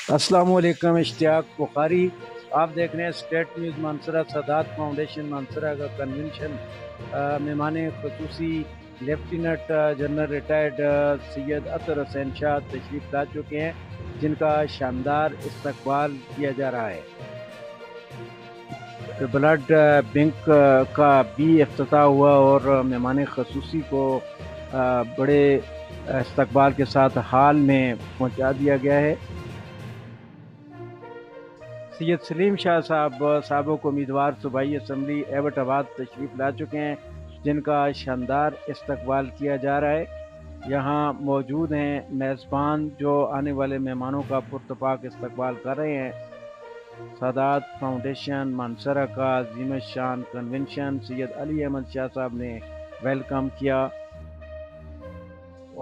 السلام علیکم، اشتیاق بخاری آپ دیکھ رہے ہیں اسٹیٹ نیوز مانسرہ سادات فاؤنڈیشن مانسرہ کا کنونشن۔ مہمان خصوصی لیفٹیننٹ جنرل ریٹائرڈ سید اطہر حسین شاہ تشریف لا چکے ہیں، جن کا شاندار استقبال کیا جا رہا ہے۔ بلڈ بینک کا بھی افتتاح ہوا اور مہمان خصوصی کو بڑے استقبال کے ساتھ ہال میں پہنچا دیا گیا ہے۔ سید سلیم شاہ صاحب سابق امیدوار صوبائی اسمبلی ایبٹ آباد تشریف لا چکے ہیں، جن کا شاندار استقبال کیا جا رہا ہے۔ یہاں موجود ہیں میزبان جو آنے والے مہمانوں کا پرتپاک استقبال کر رہے ہیں۔ سادات فاؤنڈیشن مانسرہ کا عظیم الشان کنونشن سید علی احمد شاہ صاحب نے ویلکم کیا،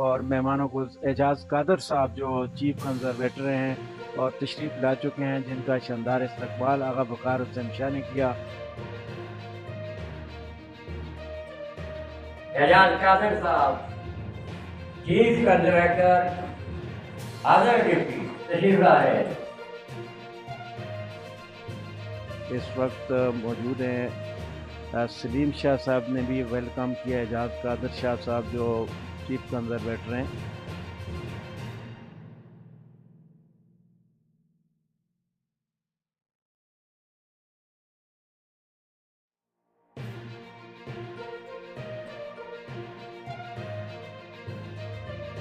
اور مہمانوں کو اعجاز قادر صاحب جو چیف کنزرویٹر ہیں اور تشریف لا چکے ہیں، جن کا شاندار استقبال آغا وقار حسین شاہ نے کیا۔ اعجاز قادر صاحب چیف کنزرویٹر حاضر ڈپٹی تشریف لائے۔ اس وقت موجود ہیں سلیم شاہ صاحب نے بھی ویلکم کیا اعجاز قادر شاہ صاحب جو چیف کنزرویٹر ہیں۔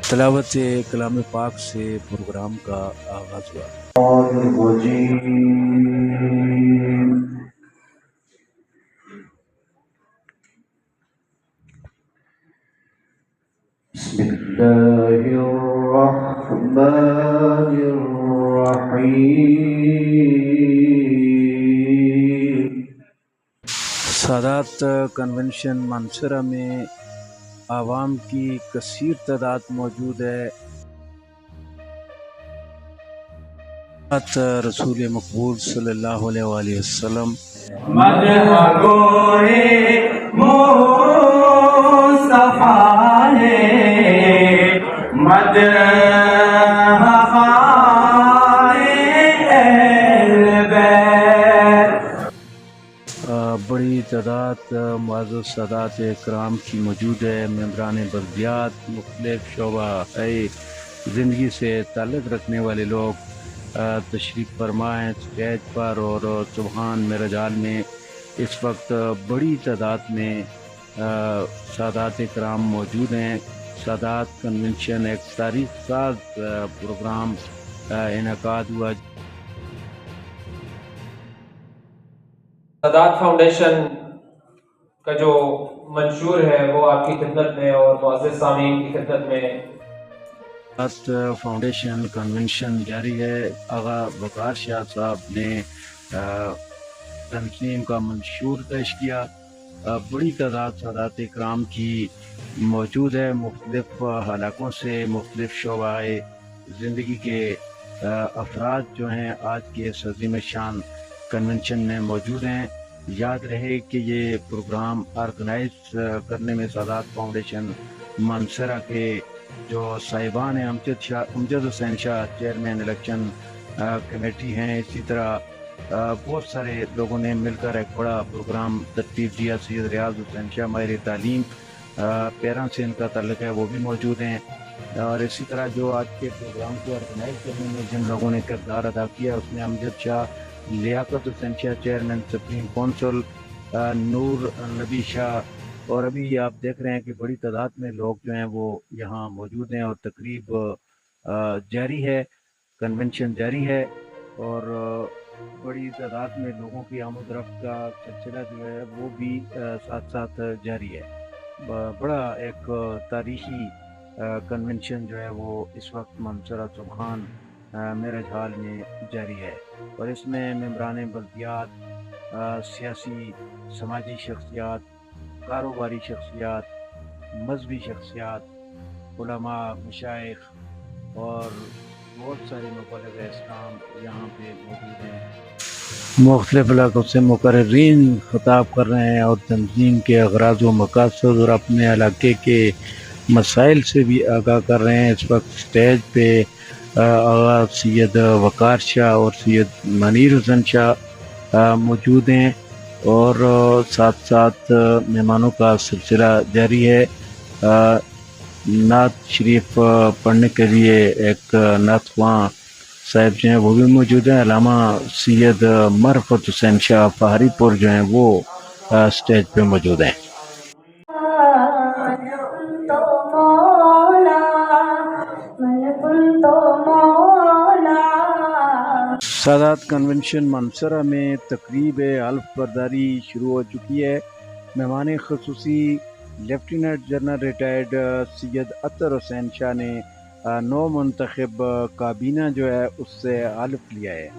تلاوت کلام پاک سے پروگرام کا آغاز ہوا۔ بسم اللہ الرحمن الرحیم۔ سادات کنونشن مانسرہ میں عوام کی کثیر تعداد موجود ہے۔ رسول مقبول صلی اللہ علیہ وآلہ وسلم مدح گوئے مصطفیٰ ہے، مدح خائے اہل بیت۔ بڑی تعداد معزز سادات کرام کی موجود ہے۔ ممبران بلدیات، مختلف شعبہ زندگی سے تعلق رکھنے والے لوگ تشریف فرما ہیں اسٹیج پر، اور سبحان میرج ہال میں اس وقت بڑی تعداد میں سادات کرام موجود ہیں۔ سادات کنونشن ایک تاریخ ساز پروگرام انعقاد ہوا۔ سادات فاؤنڈیشن کا جو منشور ہے وہ آپ کی خدمت میں اور معزز سامعین کی خدمت میں۔ سادات فاؤنڈیشن کنونشن جاری ہے۔ آغا وقار شاہ صاحب نے تنظیم کا منشور پیش کیا۔ بڑی تعداد سادات کرام کی موجود ہے، مختلف علاقوں سے، مختلف شعبہ زندگی کے افراد جو ہیں آج کے اس عظیم شان کنونشن میں موجود ہیں۔ یاد رہے کہ یہ پروگرام آرگنائز کرنے میں سادات فاؤنڈیشن مانسرہ کے جو صاحبان ہیں امجد Hussain Shah chairman election committee ہیں، اسی طرح بہت سارے لوگوں نے مل کر ایک بڑا پروگرام ترتیب دیا۔ سید ریاض حسین شاہ ماہر تعلیم پیران سے ان کا تعلق ہے، وہ بھی موجود ہیں، اور اسی طرح جو آج کے پروگرام کو آرگنائز کرنے میں جن لوگوں نے کردار ادا کیا اس میں امجد شاہ، لیاقت Hussain Shah chairman supreme council, نور نبی شاہ، اور ابھی آپ دیکھ رہے ہیں کہ بڑی تعداد میں لوگ جو ہیں وہ یہاں موجود ہیں، اور تقریب جاری ہے، کنونشن جاری ہے، اور بڑی تعداد میں لوگوں کی آمد و رفت کا سلسلہ جو ہے وہ بھی ساتھ ساتھ جاری ہے۔ بڑا ایک تاریخی کنونشن جو ہے وہ اس وقت مانسرہ سبحان میرج ہال میں جاری ہے، اور اس میں ممبران بلدیات، سیاسی سماجی شخصیات، کاروباری شخصیات، مذہبی شخصیات، علماء، مشائخ اور بہت سارے مبلغ اسلام یہاں پہ موجود ہیں۔ مختلف علاقوں سے مقررین خطاب کر رہے ہیں اور تنظیم کے اغراض و مقاصد اور اپنے علاقے کے مسائل سے بھی آگاہ کر رہے ہیں. اس وقت اسٹیج پہ آغا سید وقار شاہ اور سید منیر حسن شاہ موجود ہیں اور ساتھ ساتھ مہمانوں کا سلسلہ جاری ہے. نعت شریف پڑھنے کے لیے ایک نعت خواں صاحب جو ہیں وہ بھی موجود ہیں. علامہ سید مرفت حسین شاہ فہری پور جو ہیں وہ اسٹیج پہ موجود ہیں. سادات کنونشن منصرہ میں تقریب حلف برداری شروع ہو چکی ہے. مہمان خصوصی لیفٹیننٹ جنرل ریٹائرڈ سید اطہر حسین شاہ نے نو منتخب کابینہ جو ہے اس سے حلف لیا ہے.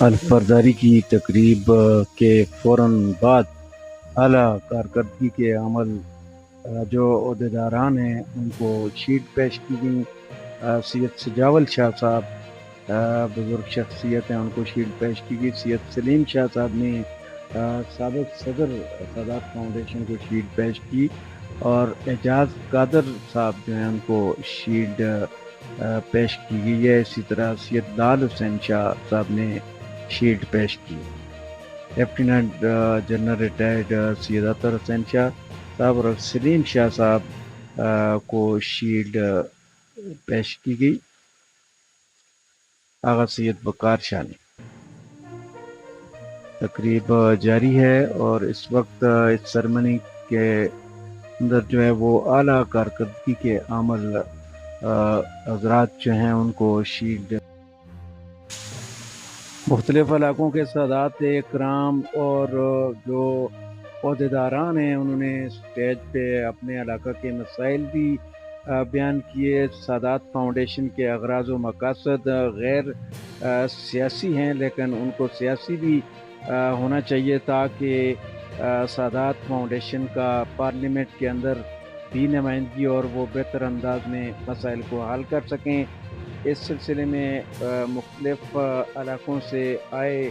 حلف برداری کی تقریب کے فوراً بعد اعلیٰ کارکردگی کے عمل جو عہدیداران ہیں ان کو شیٹ پیش کی گئی. سید سجاول شاہ صاحب بزرگ شخصیت ہیں، ان کو شیٹ پیش کی گئی. سید سلیم شاہ صاحب نے سابق صدر سادات فاؤنڈیشن کو شیٹ پیش کی اور اعجاز قادر صاحب جو ہیں ان کو شیٹ پیش کی گئی ہے. اسی طرح سید لال حسین شاہ صاحب نے شیٹ پیش کی. لیفٹیننٹ جنرل ریٹائرڈ سید اطہر حسین شاہ صاحب اور سلیم شاہ صاحب کو شیلڈ پیش کی گئی. آغا سید وقار شاہ نے. تقریب جاری ہے اور اس وقت اس سرمنی کے اندر جو ہے وہ اعلیٰ کارکردگی کے عمل حضرات جو ہیں ان کو شیلڈ. مختلف علاقوں کے سادات کرام اور جو عہدیداران ہیں انہوں نے اسٹیج پہ اپنے علاقہ کے مسائل بھی بیان کیے. سادات فاؤنڈیشن کے اغراض و مقاصد غیر سیاسی ہیں لیکن ان کو سیاسی بھی ہونا چاہیے تاکہ سادات فاؤنڈیشن کا پارلیمنٹ کے اندر بھی نمائندگی اور وہ بہتر انداز میں مسائل کو حل کر سکیں. اس سلسلے میں مختلف علاقوں سے آئے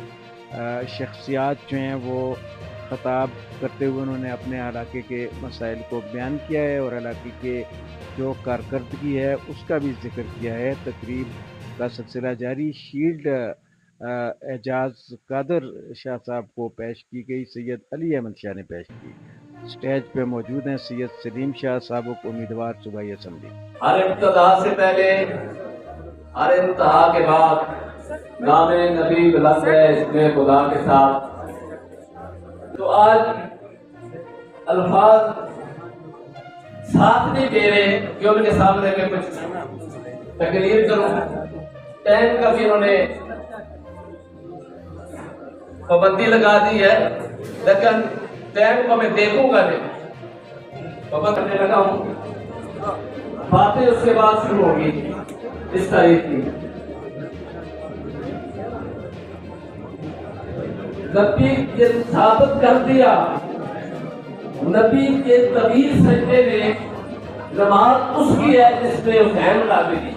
شخصیات جو ہیں وہ خطاب کرتے ہوئے انہوں نے اپنے علاقے کے مسائل کو بیان کیا ہے اور علاقے کے جو کارکردگی ہے اس کا بھی ذکر کیا ہے. تقریب کا سلسلہ جاری. شیلڈ اعجاز قادر شاہ صاحب کو پیش کی گئی. سید علی احمد شاہ نے پیش کی. اسٹیج پہ موجود ہیں سید سلیم شاہ سابق امیدوار صوبائی اسمبلی. ہر ابتدا سے پہلے ہر انتہا کے بعد نام نبی بلند ہے اس میں خدا کے ساتھ. تو آج الفاظ ساتھ نہیں دے رہے کہ ان کے سامنے میں کچھ تقریر کروں. ٹائم کا بھی انہوں نے پابندی لگا دی ہے لیکن ٹائم کو میں دیکھوں گا نہیں. پابند کرنے لگا ہوں. باتیں اس کے بعد شروع ہوگی اس تاریخ کی. نبی یہ ثابت کر دیا نبی کے طویل سجدے میں نماز اس کی ہے جس میں حسین لابی دی.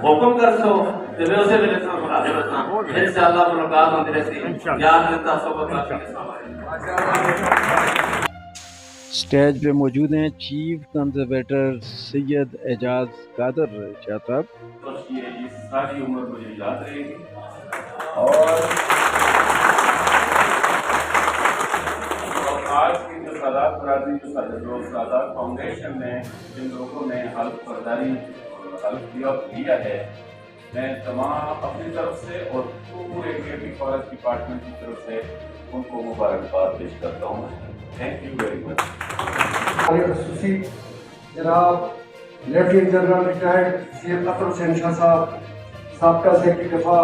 حکم کر سو اسے میرے انشاءاللہ ملاقات ہوتی رہتی. یاد رہتا صحبت. اسٹیج پہ موجود ہیں چیف کنزرویٹر سید اعجاز قادر شاہ صاحب. ساری عمر مجھے یاد رہے گی. اور آج کی جو سادات برادری جو سادات فاؤنڈیشن نے جن لوگوں نے حلف برداری کیا ہے میں تمام اپنی طرف سے اور پورے کریٹو فارسٹ ڈپارٹمنٹ کی طرف سے ان کو مبارکباد پیش کرتا ہوں. Thank you very much. خصوصی جناب لیفٹیننٹ جنرل ریٹائرڈ سید اطہر حسین شاہ صاحب سابقہ سیکرٹری دفاع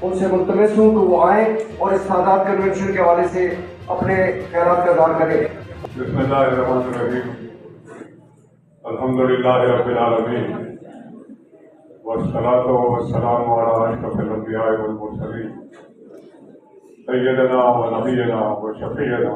ان سے ملتمس ہوں کہ وہ آئیں اور اس سادات کنونشن کے حوالے سے اپنے خیالات کا اظہار کریں. بسم اللہ الرحمن الرحیم. الحمدللہ رب العالمین والصلاة والسلام علی اشرف الانبیاء والمرسلین سیدنا و نبینا و شفیعنا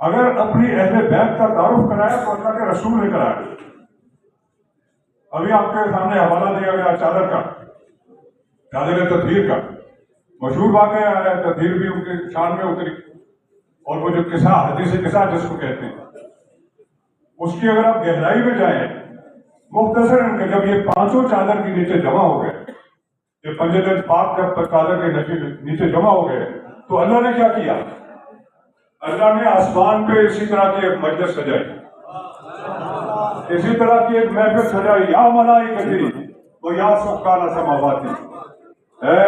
اگر اپنی اہل بیت کا تعارف کرایا تو اللہ کے رسول نے کرایا. ابھی آپ کے سامنے حوالہ دیا گیا چادر کا، چادر تطہیر کا. مشہور واقعہ ہے، تطہیر بھی ان کے شان میں اتری. اور وہ جو قصہ، حدیث قصہ جس کو کہتے ہیں، اس کی اگر آپ گہرائی میں جائیں، مختصر ان کے جب یہ پانچوں چادر کے نیچے جمع ہو گئے، یہ پنجتن پاک جب چادر کے نیچے جمع ہو گئے، تو اللہ نے کیا کیا؟ اللہ نے آسمان پہ اسی طرح کی ایک مجلس سجائی، اسی طرح کی ایک محفل سجائی. یا ملائکتی و یا سکان سماواتی، اے